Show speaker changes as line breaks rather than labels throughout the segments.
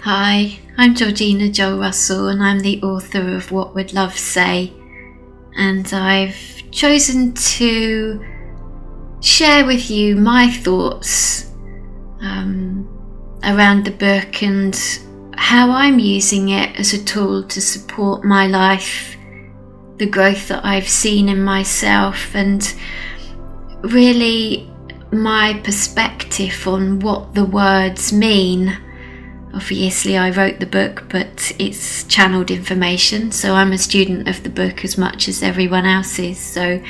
Hi, I'm Georgina Jo Russell and I'm the author of What Would Love Say, and I've chosen to share with you my thoughts around the book and how I'm using it as a tool to support my life, the growth that I've seen in myself, and really my perspective on what the words mean. Obviously I wrote the book, but it's channeled information, so I'm a student of the book as much as everyone else is. So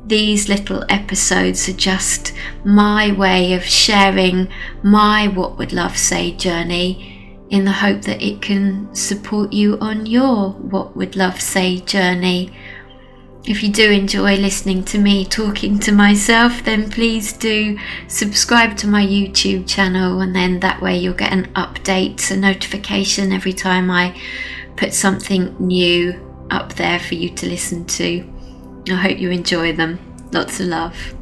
these little episodes are just my way of sharing my What Would Love Say journey, in the hope that it can support you on your What Would Love Say journey. If you do enjoy listening to me talking to myself, then please do subscribe to my YouTube channel, and then that way you'll get an update, a notification every time I put something new up there for you to listen to. I hope you enjoy them. Lots of love.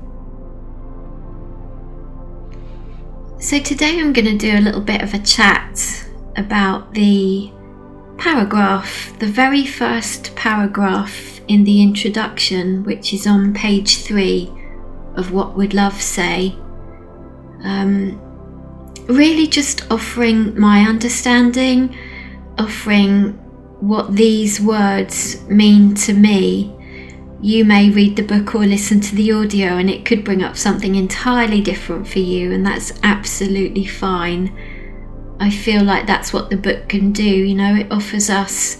So today I'm going to do a little bit of a chat about the paragraph, the very first paragraph in the introduction, which is on page 3 of What Would Love Say. Really just offering my understanding, offering what these words mean to me. You may read the book or listen to the audio and it could bring up something entirely different for you, and that's absolutely fine. I feel like that's what the book can do, you know, it offers us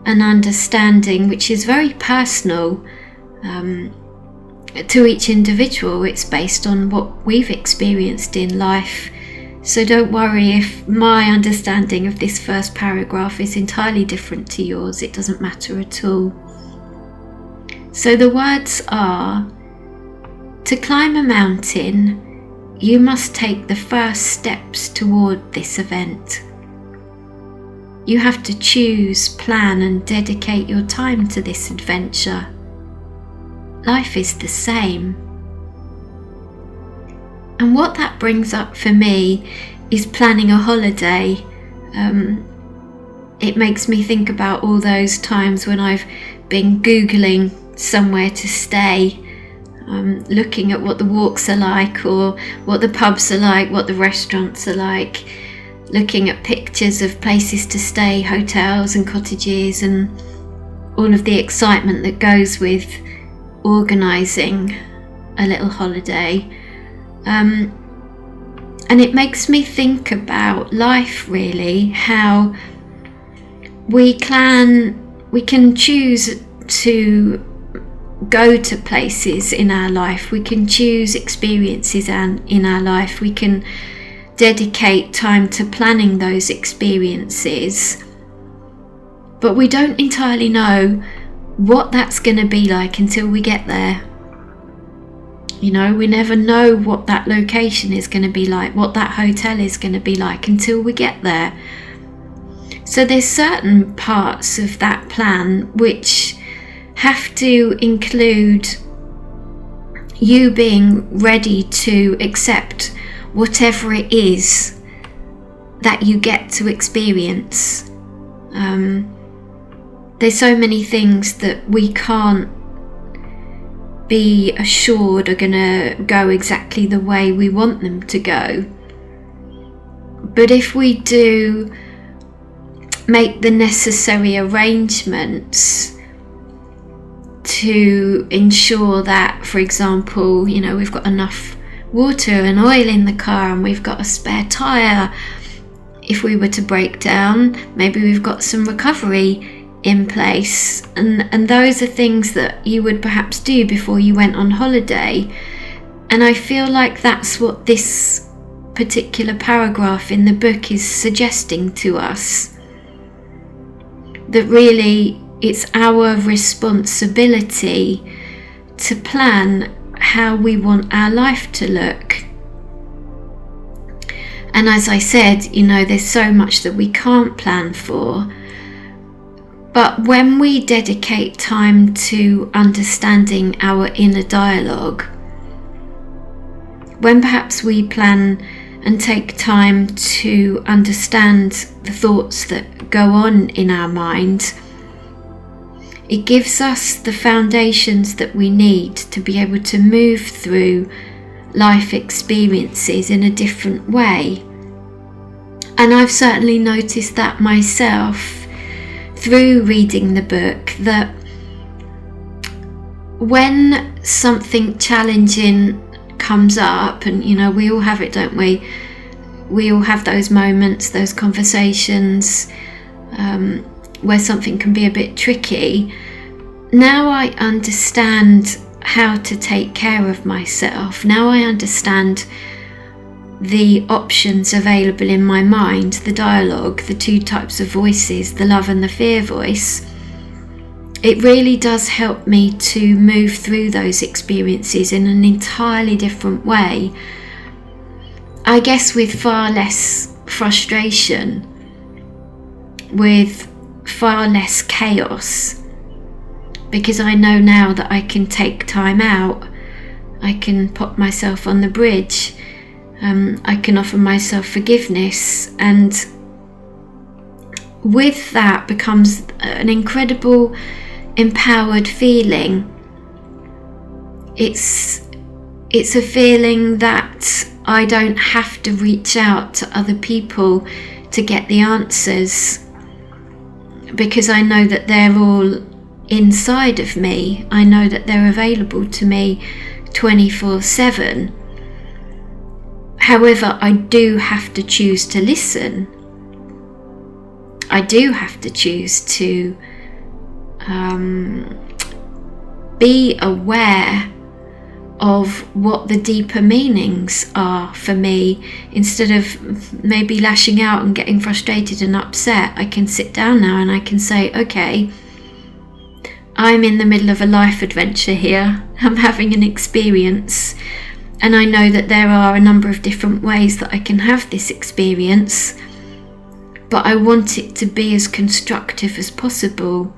an understanding which is very personal to each individual. It's based on what we've experienced in life. So don't worry if my understanding of this first paragraph is entirely different to yours. It doesn't matter at all. So the words are: to climb a mountain, you must take the first steps toward this event. You have to choose, plan, and dedicate your time to this adventure. Life is the same. And what that brings up for me is planning a holiday. It makes me think about all those times when I've been Googling somewhere to stay, looking at what the walks are like, or what the pubs are like, what the restaurants are like, looking at pictures of places to stay, hotels and cottages, and all of the excitement that goes with organising a little holiday. And it makes me think about life, really, how we can choose to go to places in our life, we can choose experiences in our life, we can dedicate time to planning those experiences, but we don't entirely know what that's going to be like until we get there. You know, we never know what that location is going to be like, what that hotel is going to be like until we get there. So there's certain parts of that plan which have to include you being ready to accept whatever it is that you get to experience. There's so many things that we can't be assured are going to go exactly the way we want them to go. But if we do make the necessary arrangements to ensure that, for example, you know, we've got enough water and oil in the car, and we've got a spare tyre if we were to break down, maybe we've got some recovery in place, and those are things that you would perhaps do before you went on holiday. And I feel like that's what this particular paragraph in the book is suggesting to us, that really it's our responsibility to plan how we want our life to look. And as I said, you know, there's so much that we can't plan for. But when we dedicate time to understanding our inner dialogue, when perhaps we plan and take time to understand the thoughts that go on in our mind, it gives us the foundations that we need to be able to move through life experiences in a different way. And I've certainly noticed that myself through reading the book, that when something challenging comes up, and we all have it, don't we? We all have those moments, those conversations where something can be a bit tricky. Now I understand how to take care of myself. Now I understand the options available in my mind, the dialogue, the two types of voices, the love and the fear voice. It really does help me to move through those experiences in an entirely different way. I guess with far less frustration, with far less chaos, because I know now that I can take time out. I can pop myself on the bridge. I can offer myself forgiveness, and with that becomes an incredible empowered feeling. It's a feeling that I don't have to reach out to other people to get the answers, because I know that they're all inside of me. I know that they're available to me 24/7. However, I do have to choose to listen. I do have to choose to be aware of what the deeper meanings are for me. Instead of maybe lashing out and getting frustrated and upset, I can sit down now and I can say, okay, I'm in the middle of a life adventure here. I'm having an experience, and I know that there are a number of different ways that I can have this experience, but I want it to be as constructive as possible.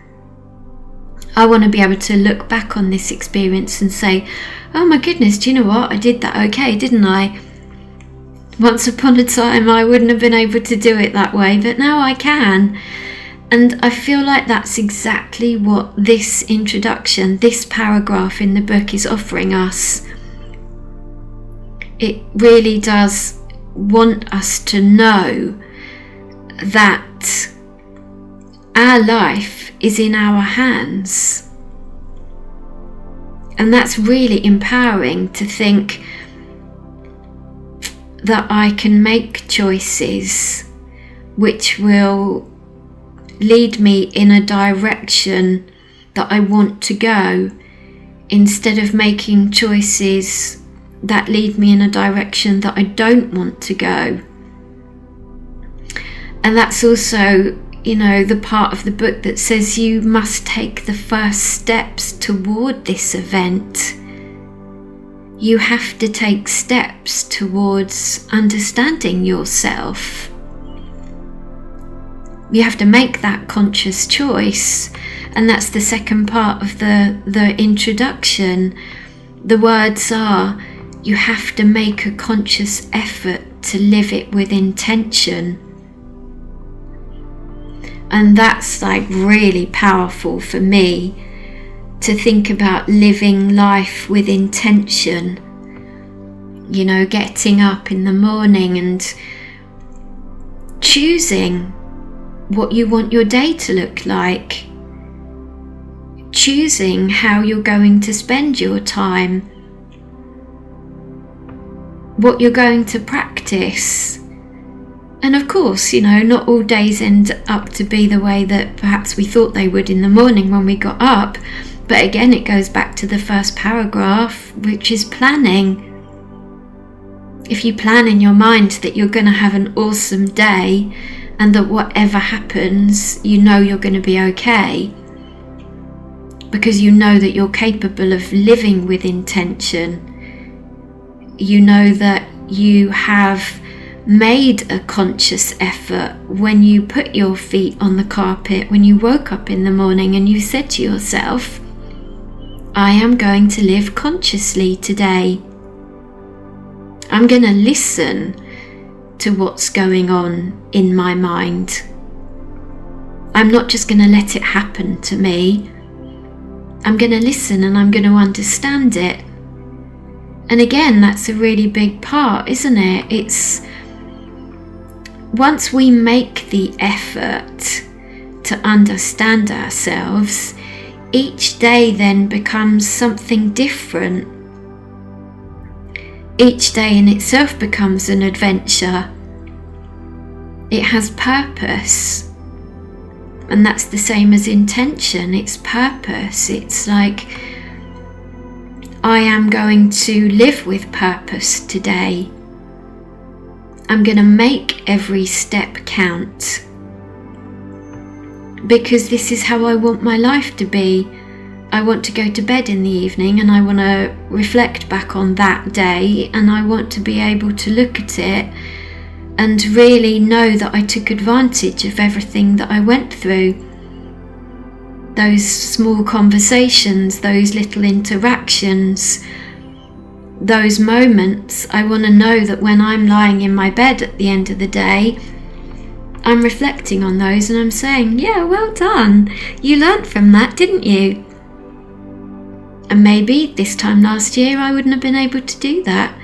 I want to be able to look back on this experience and say, oh my goodness, do you know what? I did that okay, didn't I? Once upon a time I wouldn't have been able to do it that way, but now I can. And I feel like that's exactly what this introduction, this paragraph in the book is offering us. It really does want us to know that our life is in our hands. And that's really empowering, to think that I can make choices which will lead me in a direction that I want to go, instead of making choices that lead me in a direction that I don't want to go. And that's also, the part of the book that says you must take the first steps toward this event. You have to take steps towards understanding yourself. You have to make that conscious choice, and that's the second part of the introduction. The words are, you have to make a conscious effort to live it with intention. And that's like really powerful for me, to think about living life with intention. Getting up in the morning and choosing what you want your day to look like, choosing how you're going to spend your time, what you're going to practice. And of course, not all days end up to be the way that perhaps we thought they would in the morning when we got up. But again, it goes back to the first paragraph, which is planning. If you plan in your mind that you're going to have an awesome day, and that whatever happens, you're going to be okay, because you know that you're capable of living with intention. You know that you have made a conscious effort when you put your feet on the carpet, when you woke up in the morning and you said to yourself, I am going to live consciously today. I'm going to listen to what's going on in my mind. I'm not just going to let it happen to me. I'm going to listen and I'm going to understand it. And again, that's a really big part, isn't it? It's once we make the effort to understand ourselves, each day then becomes something different. Each day in itself becomes an adventure. It has purpose. And that's the same as intention. It's purpose. It's like, I am going to live with purpose today. I'm going to make every step count. Because this is how I want my life to be. I want to go to bed in the evening and I want to reflect back on that day, and I want to be able to look at it and really know that I took advantage of everything that I went through. Those small conversations, those little interactions, those moments, I want to know that when I'm lying in my bed at the end of the day, I'm reflecting on those and I'm saying, yeah, well done. You learnt from that, didn't you? And maybe this time last year I wouldn't have been able to do that.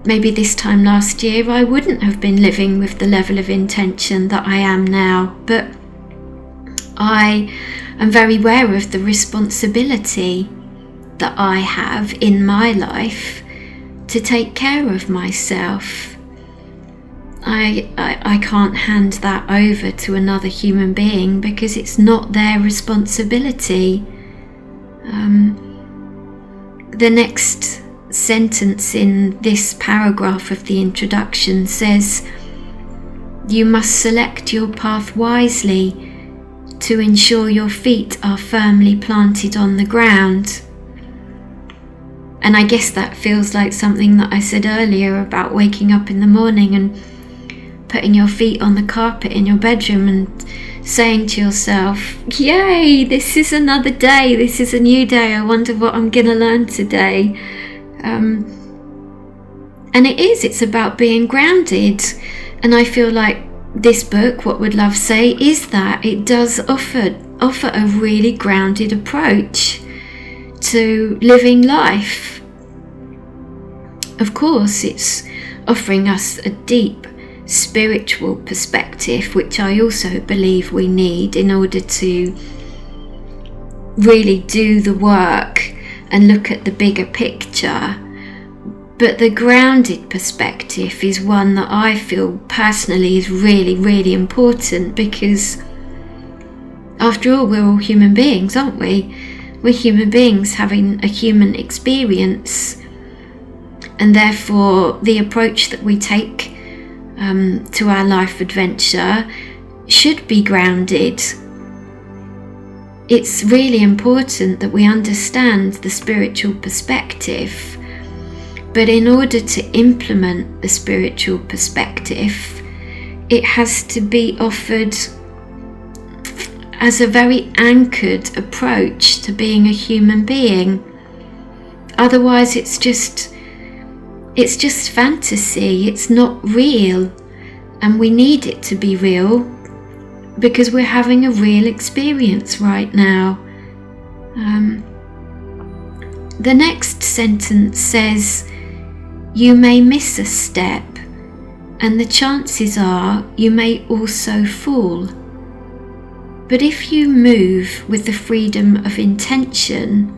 Maybe this time last year I wouldn't have been living with the level of intention that I am now, but I am very aware of the responsibility that I have in my life to take care of myself. I can't hand that over to another human being because it's not their responsibility. The next sentence in this paragraph of the introduction says, "You must select your path wisely to ensure your feet are firmly planted on the ground." And I guess that feels like something that I said earlier about waking up in the morning and putting your feet on the carpet in your bedroom and saying to yourself, yay, this is another day, this is a new day, I wonder what I'm going to learn today. And it's about being grounded. And I feel like this book, What Would Love Say, is that. It does offer a really grounded approach to living life. Of course, it's offering us a deep spiritual perspective, which I also believe we need in order to really do the work and look at the bigger picture. But the grounded perspective is one that I feel personally is really, really important, because after all, we're all human beings, aren't we? We're human beings having a human experience, and therefore the approach that we take to our life adventure should be grounded. It's really important that we understand the spiritual perspective, but in order to implement the spiritual perspective, it has to be offered as a very anchored approach to being a human being. Otherwise it's just fantasy, it's not real, and we need it to be real because we're having a real experience right now. The next sentence says, "You may miss a step, and the chances are you may also fall. But if you move with the freedom of intention,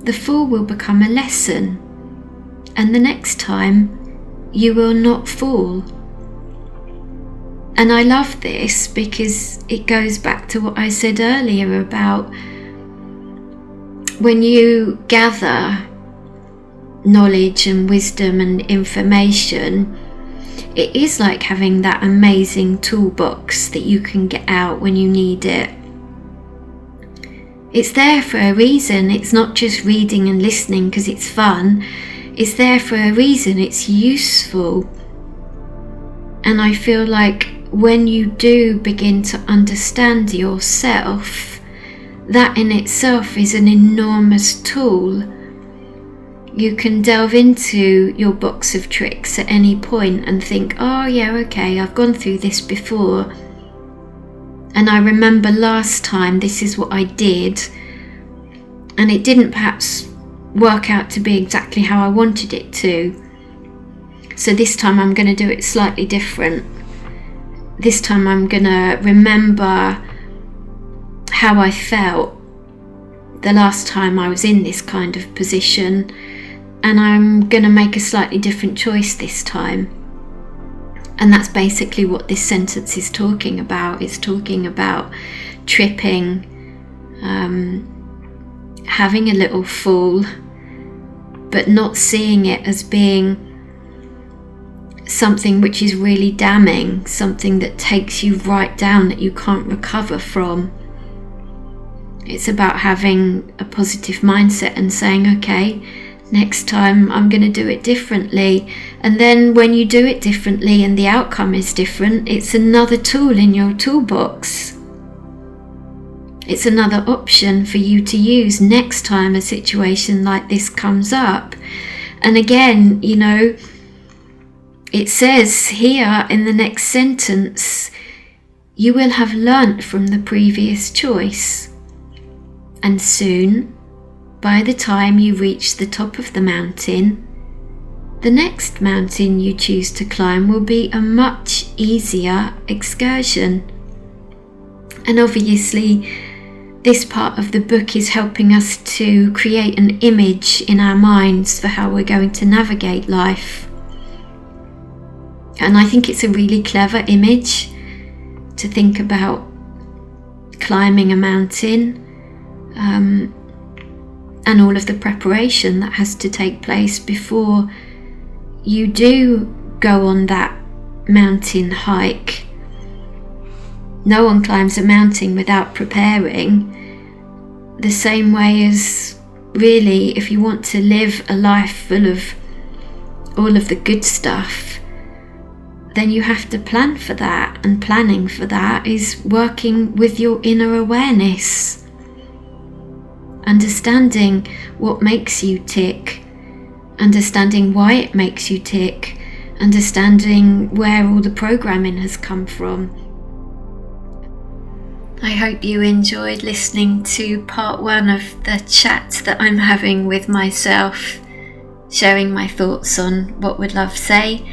the fall will become a lesson, and the next time you will not fall." And I love this because it goes back to what I said earlier about when you gather knowledge and wisdom and information, it is like having that amazing toolbox that you can get out when you need it. It's there for a reason. It's not just reading and listening because it's fun. It's there for a reason. It's useful. And I feel like when you do begin to understand yourself, that in itself is an enormous tool. you can delve into your box of tricks at any point and think, oh yeah, okay, I've gone through this before, and I remember last time this is what I did, and it didn't perhaps work out to be exactly how I wanted it to. So this time I'm going to do it slightly different. This time I'm going to remember how I felt the last time I was in this kind of position, and I'm going to make a slightly different choice this time. And that's basically what this sentence is talking about. It's talking about tripping, having a little fall, but not seeing it as being something which is really damning, something that takes you right down, that you can't recover from. It's about having a positive mindset and saying, okay, next time I'm going to do it differently. And then when you do it differently and the outcome is different, it's another tool in your toolbox. It's another option for you to use next time a situation like this comes up. And again, you know, it says here in the next sentence, you will have learnt from the previous choice. And soon, by the time you reach the top of the mountain, the next mountain you choose to climb will be a much easier excursion. And obviously, this part of the book is helping us to create an image in our minds for how we're going to navigate life. And I think it's a really clever image to think about climbing a mountain, and all of the preparation that has to take place before you do go on that mountain hike. No one climbs a mountain without preparing. The same way as, really, if you want to live a life full of all of the good stuff, then you have to plan for that, and planning for that is working with your inner awareness, understanding what makes you tick, understanding why it makes you tick, understanding where all the programming has come from. I hope you enjoyed listening to part 1 of the chat that I'm having with myself, sharing my thoughts on what would love say.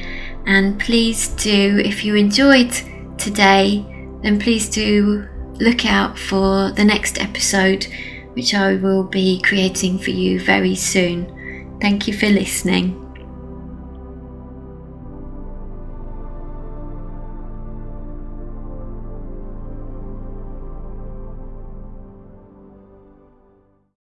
And please do, if you enjoyed today, then please do look out for the next episode, which I will be creating for you very soon. Thank you for listening.